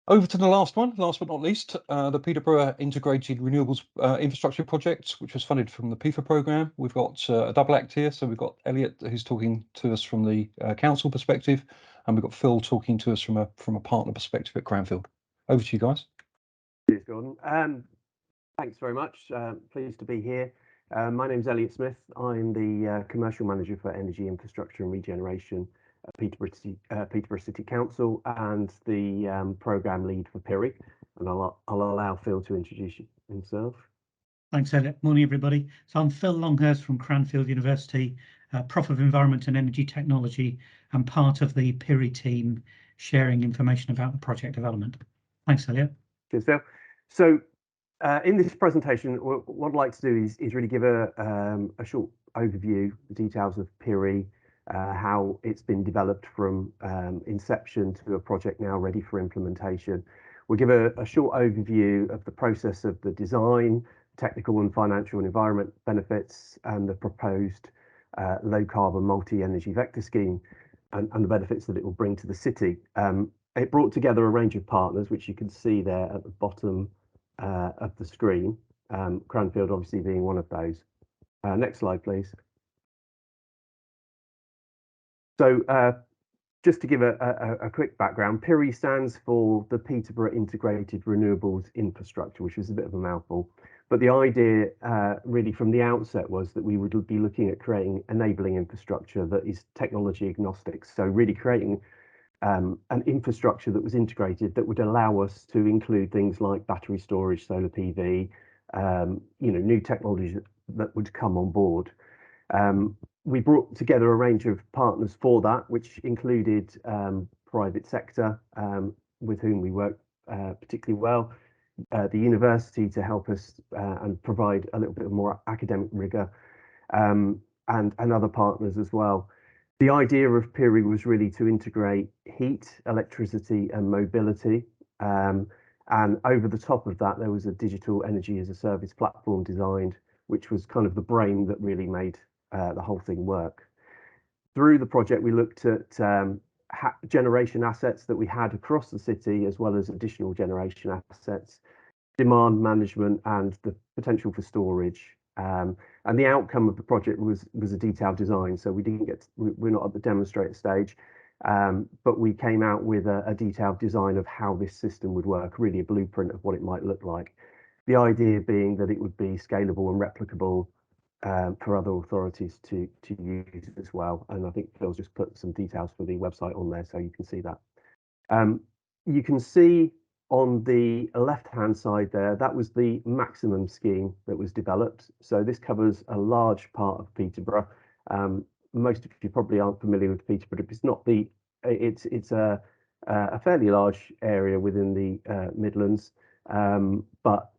Over to the last one, last but not least, the Peterborough Integrated Renewables Infrastructure Project, which was funded from the PIFA programme. We've got a double act here. So we've got Elliot, who's talking to us from the council perspective, and we've got Phil talking to us from a partner perspective at Cranfield. Over to you guys. Cheers, Gordon. Thanks very much. Pleased to be here. My name's Elliot Smith. I'm the Commercial Manager for Energy Infrastructure and Regeneration at Peterborough City Council and the Programme Lead for PIRI. And I'll allow Phil to introduce himself. Thanks, Elliot. Morning, everybody. So I'm Phil Longhurst from Cranfield University, Prof of Environment and Energy Technology, and part of the PIRI team sharing information about the project development. Thanks, Elliot. Cheers, Phil. So in this presentation, what I'd like to do is really give a short overview, the details of PIRI, how it's been developed from inception to a project now ready for implementation. We'll give a short overview of the process of the design, technical and financial and environment benefits, and the proposed low carbon multi-energy vector scheme and the benefits that it will bring to the city. It brought together a range of partners, which you can see there at the bottom of the screen, Cranfield obviously being one of those. Next slide, please. So just to give a quick background, PIRI stands for the Peterborough Integrated Renewables Infrastructure, which is a bit of a mouthful. But the idea really from the outset was that we would be looking at creating enabling infrastructure that is technology agnostic. So really creating an infrastructure that was integrated that would allow us to include things like battery storage, solar PV, new technologies that would come on board. We brought together a range of partners for that, which included private sector, with whom we work particularly well, the university to help us and provide a little bit more academic rigor, and other partners as well. The idea of PIRI was really to integrate heat, electricity and mobility. And over the top of that, there was a digital energy as a service platform designed, which was kind of the brain that really made the whole thing work. Through the project, we looked at generation assets that we had across the city, as well as additional generation assets, demand management and the potential for storage. And the outcome of the project was a detailed design. So we're not at the demonstrator stage, but we came out with a detailed design of how this system would work, really a blueprint of what it might look like. The idea being that it would be scalable and replicable for other authorities to use as well. And I think Phil's just put some details for the website on there, so you can see that. You can see on the left-hand side there, that was the maximum scheme that was developed. So this covers a large part of Peterborough. Most of you probably aren't familiar with Peterborough. It's a fairly large area within the Midlands, but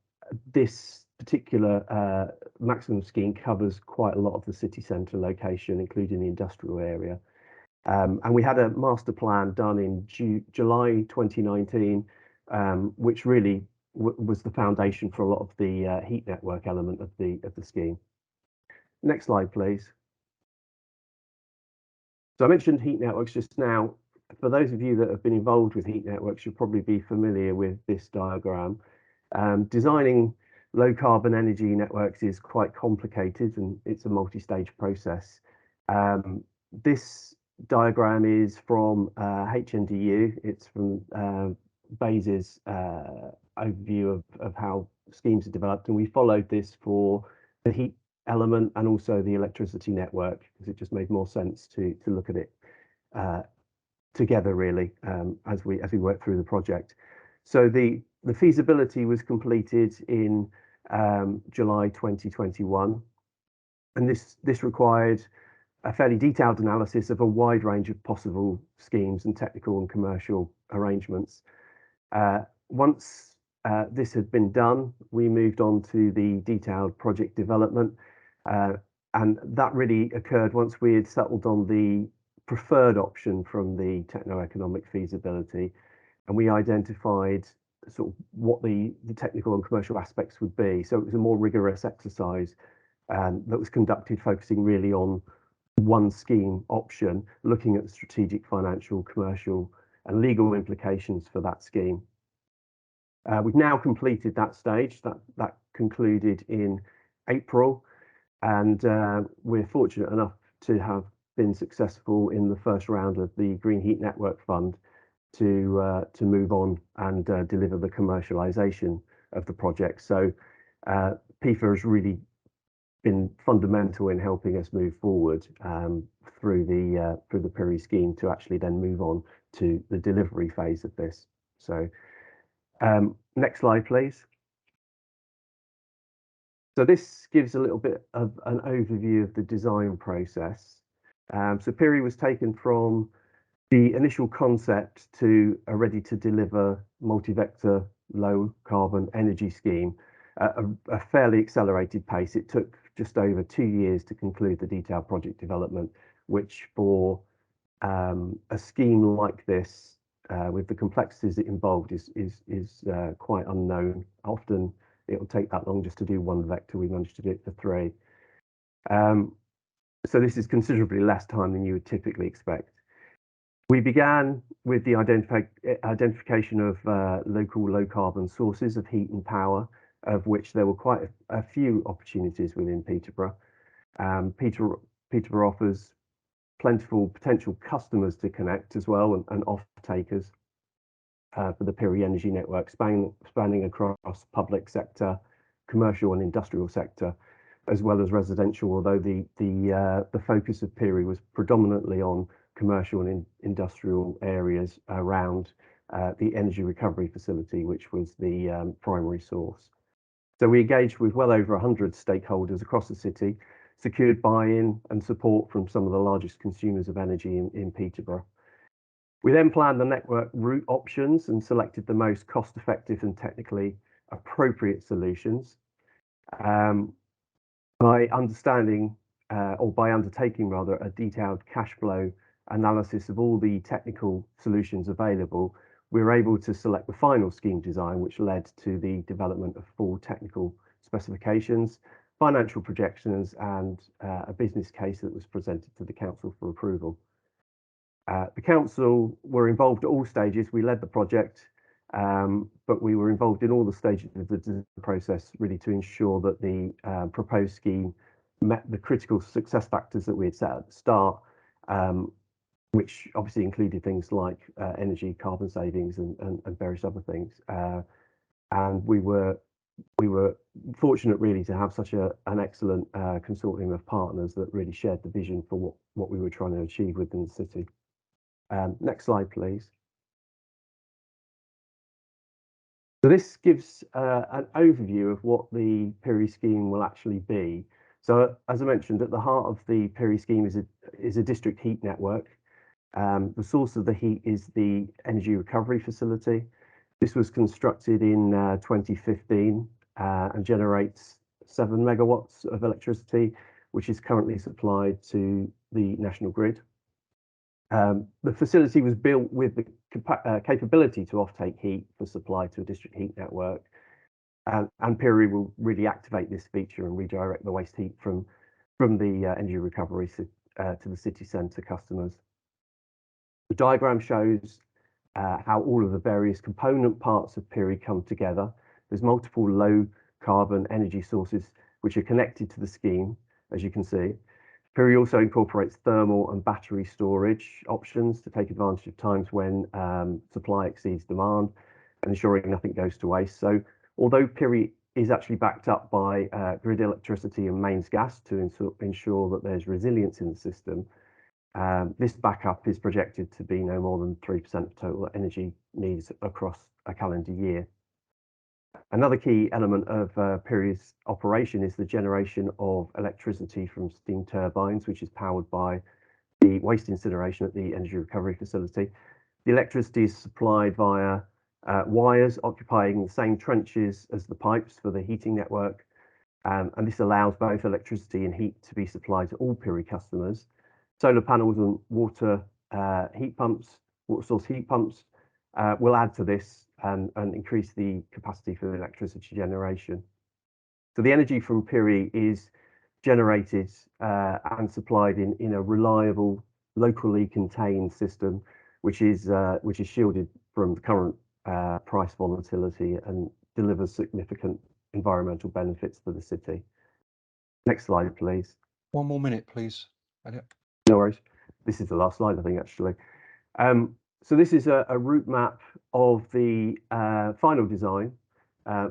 this particular maximum scheme covers quite a lot of the city centre location, including the industrial area. And we had a master plan done in July 2019, which really was the foundation for a lot of the heat network element of the scheme. Next slide, please. So I mentioned heat networks just now. For those of you that have been involved with heat networks, you'll probably be familiar with this diagram. Designing low carbon energy networks is quite complicated and it's a multi-stage process. This diagram is from HNDU. It's from Bayes' overview of how schemes are developed, and we followed this for the heat element and also the electricity network because it just made more sense to look at it together really as we work through the project. So the feasibility was completed in July 2021, and this required a fairly detailed analysis of a wide range of possible schemes and technical and commercial arrangements. Once this had been done, we moved on to the detailed project development, and that really occurred once we had settled on the preferred option from the techno-economic feasibility, and we identified sort of what the technical and commercial aspects would be. So it was a more rigorous exercise that was conducted focusing really on one scheme option, looking at the strategic, financial, commercial and legal implications for that scheme. We've now completed that stage. That concluded in April, and we're fortunate enough to have been successful in the first round of the Green Heat Network Fund to move on and deliver the commercialisation of the project. So PIFA has really been fundamental in helping us move forward through the PIRI scheme to actually then move on to the delivery phase of this. So next slide, please. So this gives a little bit of an overview of the design process. So PIRI was taken from the initial concept to a ready-to-deliver multi-vector low-carbon energy scheme at a fairly accelerated pace. It took just over 2 years to conclude the detailed project development, which for a scheme like this, with the complexities it involved, is quite unknown. Often it'll take that long just to do one vector. We managed to do it for 3. So this is considerably less time than you would typically expect. We began with the identification of local low-carbon sources of heat and power, of which there were quite a few opportunities within Peterborough. Peterborough offers plentiful potential customers to connect as well, and off-takers for the PIRI energy network, spanning across public sector, commercial and industrial sector, as well as residential, although the focus of PIRI was predominantly on commercial and industrial areas around the energy recovery facility, which was the primary source. So we engaged with well over 100 stakeholders across the city, secured buy-in and support from some of the largest consumers of energy in Peterborough. We then planned the network route options and selected the most cost-effective and technically appropriate solutions. By undertaking rather a detailed cash flow analysis of all the technical solutions available, we were able to select the final scheme design, which led to the development of full technical specifications, financial projections, and a business case that was presented to the council for approval. The council were involved at all stages. We led the project, but we were involved in all the stages of the design process, really to ensure that the proposed scheme met the critical success factors that we had set at the start, which obviously included things like energy, carbon savings, and various other things. And we were fortunate really to have such an excellent consortium of partners that really shared the vision for what we were trying to achieve within the city. Next slide, please. So this gives an overview of what the PIRI scheme will actually be. So as I mentioned, at the heart of the PIRI scheme is a district heat network. The source of the heat is the energy recovery facility. This was constructed in 2015 and generates 7 megawatts of electricity, which is currently supplied to the national grid. The facility was built with the capability to offtake heat for supply to a district heat network, and PIRI will really activate this feature and redirect the waste heat from the energy recovery to the city centre customers. The diagram shows how all of the various component parts of PIRI come together. There's multiple low carbon energy sources which are connected to the scheme, as you can see. PIRI also incorporates thermal and battery storage options to take advantage of times when supply exceeds demand and ensuring nothing goes to waste. So although PIRI is actually backed up by grid electricity and mains gas to ensure that there's resilience in the system, this backup is projected to be no more than 3% of total energy needs across a calendar year. Another key element of PIRI's operation is the generation of electricity from steam turbines, which is powered by the waste incineration at the energy recovery facility. The electricity is supplied via wires occupying the same trenches as the pipes for the heating network, and this allows both electricity and heat to be supplied to all PIRI customers. Solar panels and water source heat pumps will add to this and increase the capacity for the electricity generation. So the energy from PIRI is generated and supplied in a reliable, locally contained system, which is shielded from the current price volatility and delivers significant environmental benefits for the city. Next slide, please. 1 more minute, please, Elliot. No worries. This is the last slide, I think, actually. So this is a route map of the final design,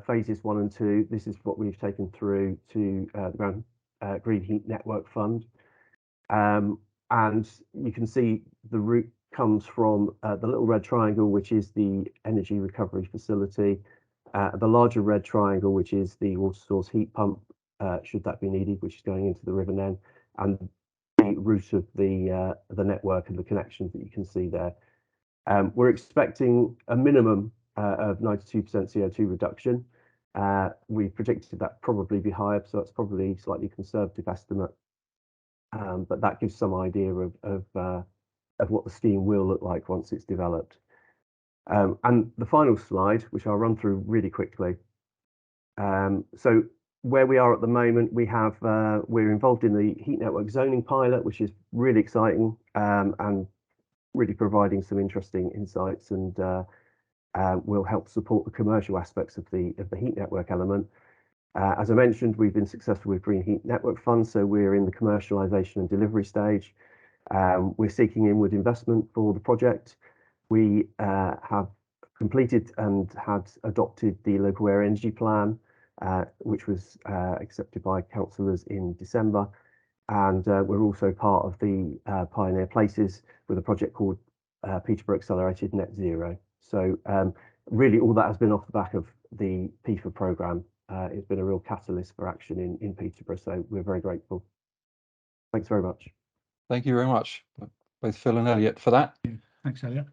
phases 1 and 2. This is what we've taken through to the Green Heat Network Fund. And you can see the route comes from the little red triangle, which is the energy recovery facility, the larger red triangle, which is the water source heat pump, should that be needed, which is going into the River Nen, and the route of the network and the connections that you can see there. We're expecting a minimum of 92% CO2 reduction. We predicted that probably be higher, so it's probably a slightly conservative estimate. But that gives some idea of what the scheme will look like once it's developed. And the final slide, which I'll run through really quickly. So where we are at the moment, we're involved in the heat network zoning pilot, which is really exciting and really providing some interesting insights, and will help support the commercial aspects of the heat network element. As I mentioned, we've been successful with Green Heat Network Fund, so we're in the commercialisation and delivery stage. We're seeking inward investment for the project. We have completed and had adopted the local area energy plan, which was accepted by councillors in December. And we're also part of the Pioneer Places with a project called Peterborough Accelerated Net Zero. So really all that has been off the back of the PIFA programme. It's been a real catalyst for action in Peterborough, so we're very grateful. Thanks very much. Thank you very much, both Phil and Elliot, for that. Thanks, Elliot.